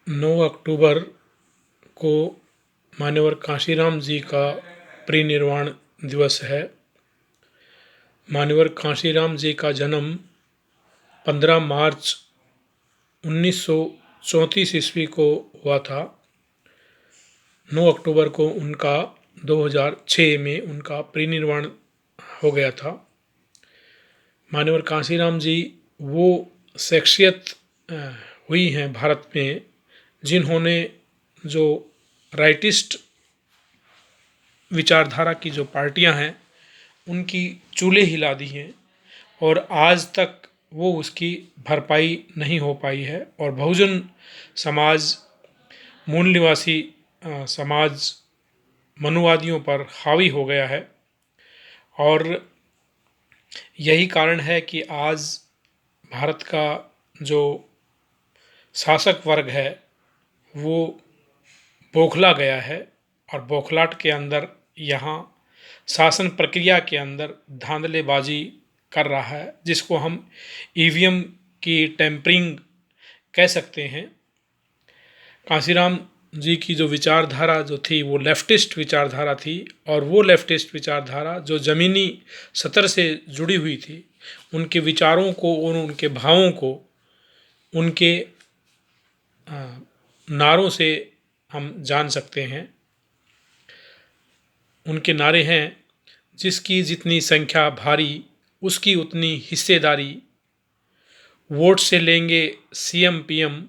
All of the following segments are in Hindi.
9 अक्टूबर को मान्यवर कांशीराम जी का परिनिर्वाण दिवस है। मान्यवर कांशीराम जी का जन्म 15 मार्च 1934 ईस्वी को हुआ था। 9 अक्टूबर को उनका 2006 में उनका परिनिर्वाण हो गया था। मान्यवर कांशीराम जी वो शख्सियत हुई हैं भारत में जिन्होंने जो राइटिस्ट विचारधारा की जो पार्टियां हैं उनकी चूल्हे हिला दी हैं और आज तक वो उसकी भरपाई नहीं हो पाई है और बहुजन समाज, मूल निवासी समाज मनुवादियों पर हावी हो गया है और यही कारण है कि आज भारत का जो शासक वर्ग है वो बौखला गया है और बौखलाहट के अंदर यहाँ शासन प्रक्रिया के अंदर धांधलेबाजी कर रहा है, जिसको हम ईवीएम की टेम्परिंग कह सकते हैं। कांशीराम जी की जो विचारधारा जो थी वो लेफ्टिस्ट विचारधारा थी और वो लेफ्टिस्ट विचारधारा जो ज़मीनी सतर से जुड़ी हुई थी, उनके विचारों को और उनके भावों को उनके नारों से हम जान सकते हैं। उनके नारे हैं, जिसकी जितनी संख्या भारी उसकी उतनी हिस्सेदारी, वोट से लेंगे सीएम पीएम,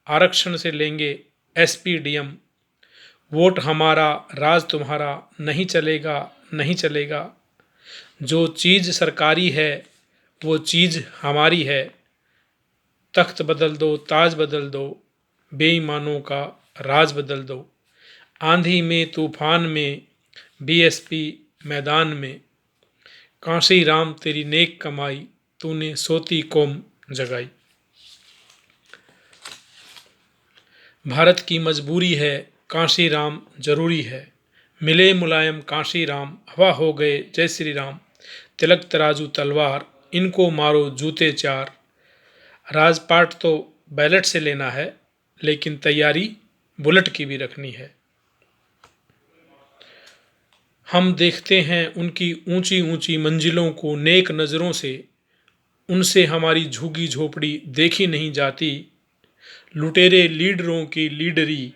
आरक्षण से लेंगे एसपी डीएम, वोट हमारा राज तुम्हारा, नहीं चलेगा नहीं चलेगा, जो चीज़ सरकारी है वो चीज़ हमारी है, तख्त बदल दो ताज बदल दो, बेईमानों का राज बदल दो, आंधी में तूफान में बीएसपी मैदान में, कांशी राम तेरी नेक कमाई, तूने सोती कौम जगाई। भारत की मजबूरी है कांशी राम जरूरी है, मिले मुलायम कांशी राम, हवा हो गए जय श्री राम, तिलक तराजू तलवार, इनको मारो जूते चार, राजपाट तो बैलेट से लेना है लेकिन तैयारी बुलेट की भी रखनी है। हम देखते हैं उनकी ऊंची ऊंची मंजिलों को नेक नज़रों से, उनसे हमारी झुगी झोपड़ी देखी नहीं जाती, लुटेरे लीडरों की लीडरी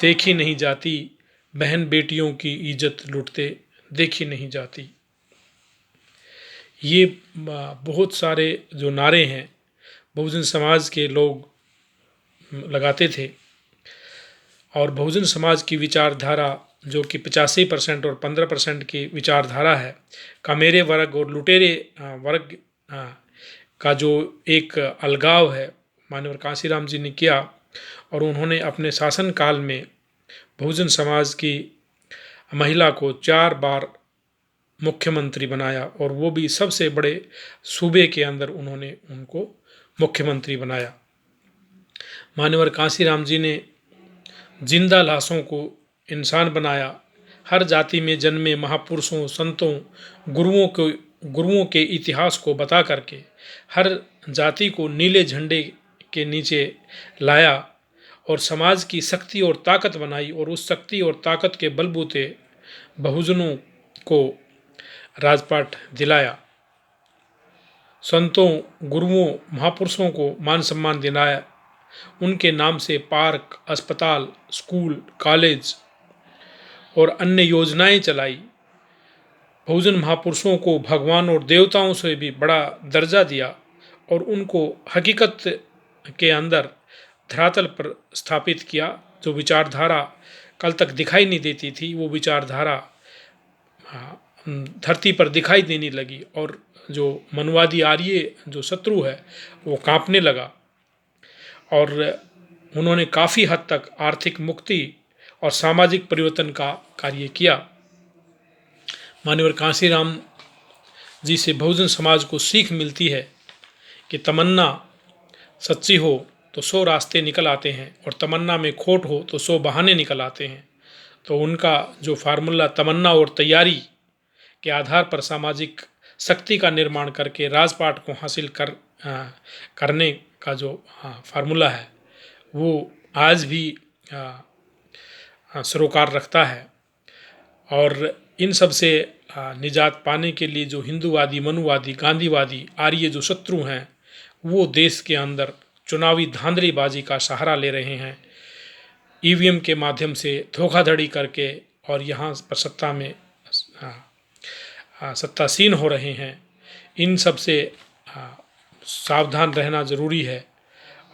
देखी नहीं जाती, बहन बेटियों की इज्जत लूटते देखी नहीं जाती। ये बहुत सारे जो नारे हैं बहुजन समाज के लोग लगाते थे और बहुजन समाज की विचारधारा जो कि 85% और 15% की विचारधारा है, कामेरे वर्ग और लुटेरे वर्ग का जो एक अलगाव है माननीय कांशीराम जी ने किया और उन्होंने अपने शासन काल में बहुजन समाज की महिला को 4 बार मुख्यमंत्री बनाया और वो भी सबसे बड़े सूबे के अंदर उन्होंने उनको मुख्यमंत्री बनाया। मान्यवर कांशीराम जी ने जिंदा लाशों को इंसान बनाया, हर जाति में जन्मे महापुरुषों संतों गुरुओं के इतिहास को बता करके हर जाति को नीले झंडे के नीचे लाया और समाज की शक्ति और ताकत बनाई और उस शक्ति और ताकत के बलबूते बहुजनों को राजपाट दिलाया, संतों गुरुओं महापुरुषों को मान सम्मान दिलाया, उनके नाम से पार्क, अस्पताल, स्कूल, कॉलेज और अन्य योजनाएं चलाई, बहुजन महापुरुषों को भगवान और देवताओं से भी बड़ा दर्जा दिया और उनको हकीकत के अंदर धरातल पर स्थापित किया। जो विचारधारा कल तक दिखाई नहीं देती थी वो विचारधारा धरती पर दिखाई देने लगी और जो मनुवादी आर्य जो शत्रु है वो कांपने लगा और उन्होंने काफ़ी हद तक आर्थिक मुक्ति और सामाजिक परिवर्तन का कार्य किया। मान्यवर कांशीराम जी से बहुजन समाज को सीख मिलती है कि तमन्ना सच्ची हो तो 100 रास्ते निकल आते हैं और तमन्ना में खोट हो तो 100 बहाने निकल आते हैं। तो उनका जो फार्मूला तमन्ना और तैयारी के आधार पर सामाजिक शक्ति का निर्माण करके राजपाट को हासिल करने का जो फार्मूला है वो आज भी सरोकार रखता है। और इन सब से निजात पाने के लिए जो हिंदूवादी, मनुवादी, गांधीवादी, आर्य जो शत्रु हैं, वो देश के अंदर चुनावी धांधलीबाजी का सहारा ले रहे हैं, ईवीएम के माध्यम से धोखाधड़ी करके, और यहाँ पर सत्ता में सत्तासीन हो रहे हैं। इन सब से सावधान रहना ज़रूरी है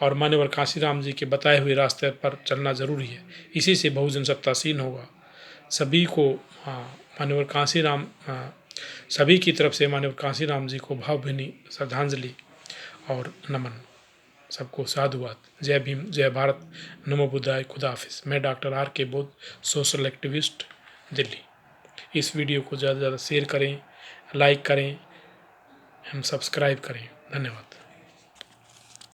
और मान्यवर कांशीराम जी के बताए हुए रास्ते पर चलना ज़रूरी है। इसी से बहुजन सत्तासीन होगा। सभी को मान्यवर कांशीराम सभी की तरफ से मान्यवर कांशीराम जी को भावभीनी श्रद्धांजलि और नमन। सबको साधुवाद। जय भीम, जय भारत, नमो बुद्धाय, खुदा हाफिज़। मैं डॉक्टर R.K. बोध, सोशल एक्टिविस्ट, दिल्ली। इस वीडियो को ज़्यादा से ज़्यादा शेयर करें, लाइक करें एंड सब्सक्राइब करें। धन्यवाद।